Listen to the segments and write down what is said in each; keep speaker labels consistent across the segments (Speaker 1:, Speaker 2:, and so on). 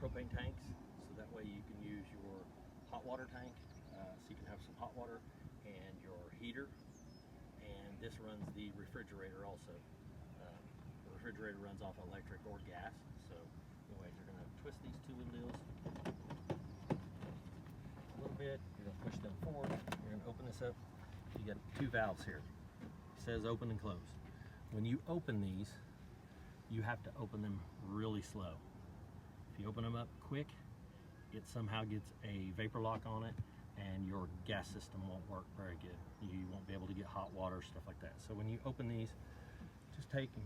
Speaker 1: propane tanks, so that way you can use your hot water tank, so you can have some hot water, and your heater, and this runs the refrigerator also. The refrigerator runs off electric or gas. So anyways, you're going to twist these two little deals a little bit, you're going to push them forward, you're going to open this up. You got two valves here. It says open and close. When you open these, you have to open them really slow. If you open them up quick, it somehow gets a vapor lock on it and your gas system won't work very good. You won't be able to get hot water, stuff like that. So when you open these, just take and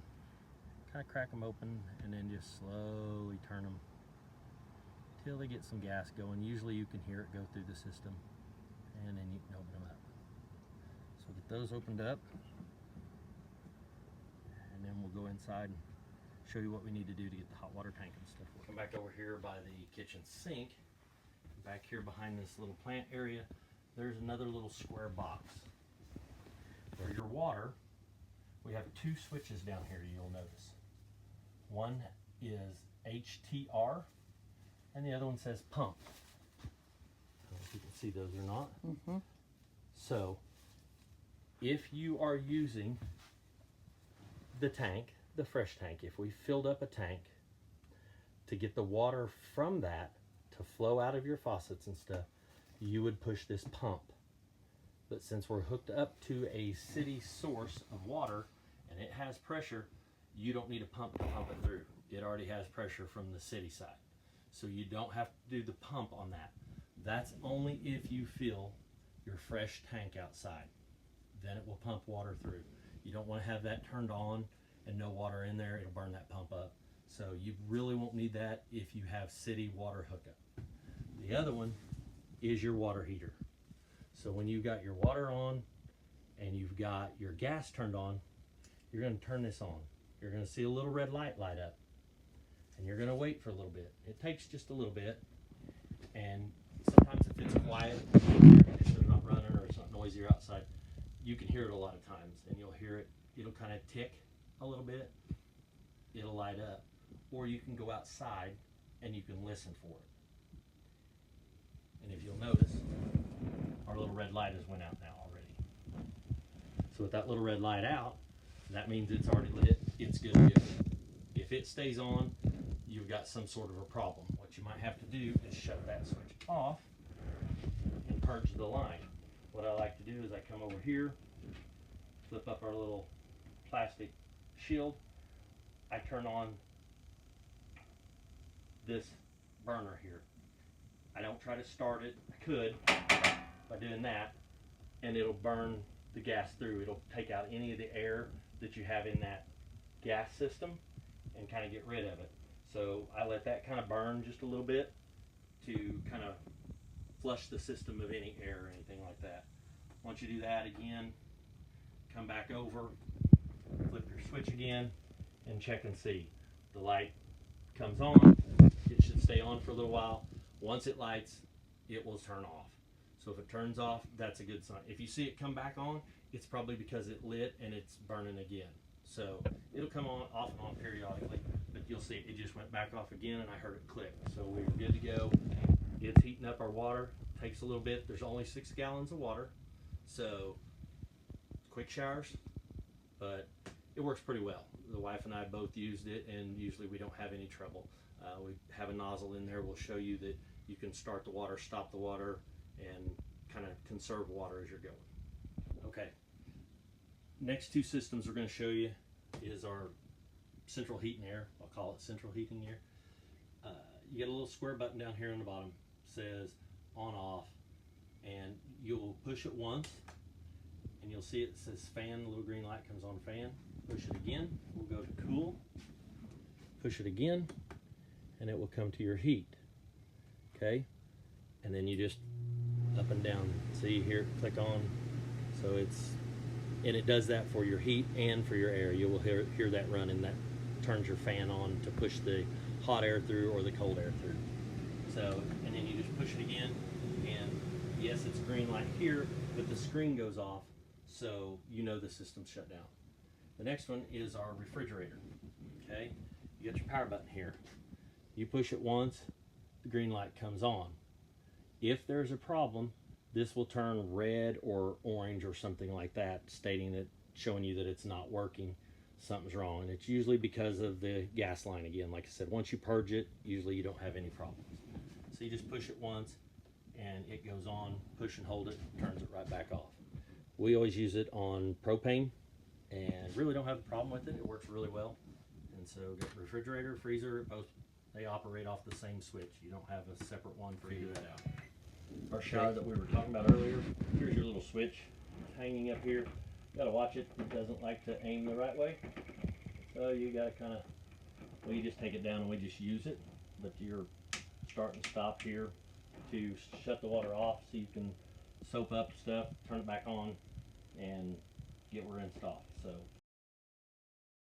Speaker 1: kind of crack them open and then just slowly turn them till they get some gas going. Usually you can hear it go through the system, and then you can open them up. So get those opened up, and then we'll go inside and show you what we need to do to get the hot water tank and stuff. We'll come back over here by the kitchen sink. Back here behind this little plant area, there's another little square box. For your water, we have two switches down here, you'll notice. One is HTR, and the other one says pump. I don't know if you can see those or not.
Speaker 2: Mm-hmm.
Speaker 1: So, if you are using the tank, the fresh tank, if we filled up a tank, to get the water from that to flow out of your faucets and stuff, you would push this pump. But since we're hooked up to a city source of water and it has pressure, you don't need a pump to pump it through. It already has pressure from the city side. So you don't have to do the pump on that. That's only if you fill your fresh tank outside. Then it will pump water through. You don't want to have that turned on and no water in there. It'll burn that pump up. So you really won't need that if you have city water hookup. The other one is your water heater. So when you've got your water on and you've got your gas turned on, you're going to turn this on. You're going to see a little red light light up, and you're going to wait for a little bit. It takes just a little bit, and sometimes if it's quiet, if it's not running or it's not noisier outside, you can hear it a lot of times, and you'll hear it. It'll kind of tick a little bit. It'll light up, or you can go outside and you can listen for it. And if you'll notice, our little red light has went out now already. So with that little red light out, that means it's already lit, it's good to go. If it stays on, you've got some sort of a problem. What you might have to do is shut that switch off and purge the line. What I like to do is I come over here, flip up our little plastic shield, I turn on this burner here. I don't try to start it. I could by doing that, and it'll burn the gas through. It'll take out any of the air that you have in that gas system and kind of get rid of it. So I let that kind of burn just a little bit to kind of flush the system of any air or anything like that. Once you do that again, come back over, flip your switch again, and check and see. The light comes on. It should stay on for a little while. Once it lights, it will turn off. So if it turns off, that's a good sign. If you see it come back on, it's probably because it lit and it's burning again. So it'll come on, off and on periodically, but you'll see it just went back off again and I heard it click. So we're good to go. It's heating up our water. Takes a little bit. There's only 6 gallons of water. So quick showers, but it works pretty well. The wife and I both used it, and usually we don't have any trouble. We have a nozzle in there. We'll show you that you can start the water, stop the water, and kind of conserve water as you're going. Okay. Next two systems we're going to show you is our central heat and air. I'll call it central heat and air. You get a little square button down here on the bottom. Says on off, and you'll push it once and you'll see it says fan. The little green light comes on fan. Push it again, we'll go to cool. Push it again and it will come to your heat. Okay, and then you just up and down. See here, click on. So and it does that for your heat and for your air. You will hear that run, and that turns your fan on to push the hot air through or the cold air through. So, and then you just push it again, and yes, it's green light here, but the screen goes off, so you know the system's shut down. The next one is our refrigerator. Okay, you got your power button here. You push it once, the green light comes on. If there's a problem, this will turn red or orange or something like that, stating that, showing you that it's not working, something's wrong. And it's usually because of the gas line again. Like I said, once you purge it, usually you don't have any problems. So you just push it once and it goes on, push and hold it, turns it right back off. We always use it on propane and really don't have a problem with it. It works really well. And so got refrigerator, freezer, both, they operate off the same switch. You don't have a separate one for figure that out. Our shower that we were talking about earlier, here's your little switch. It's hanging up here. You gotta watch it. It doesn't like to aim the right way. So you gotta kinda, well, you just take it down and we just use it. But your start and stop here to shut the water off so you can soap up stuff, turn it back on, and get where it's off. So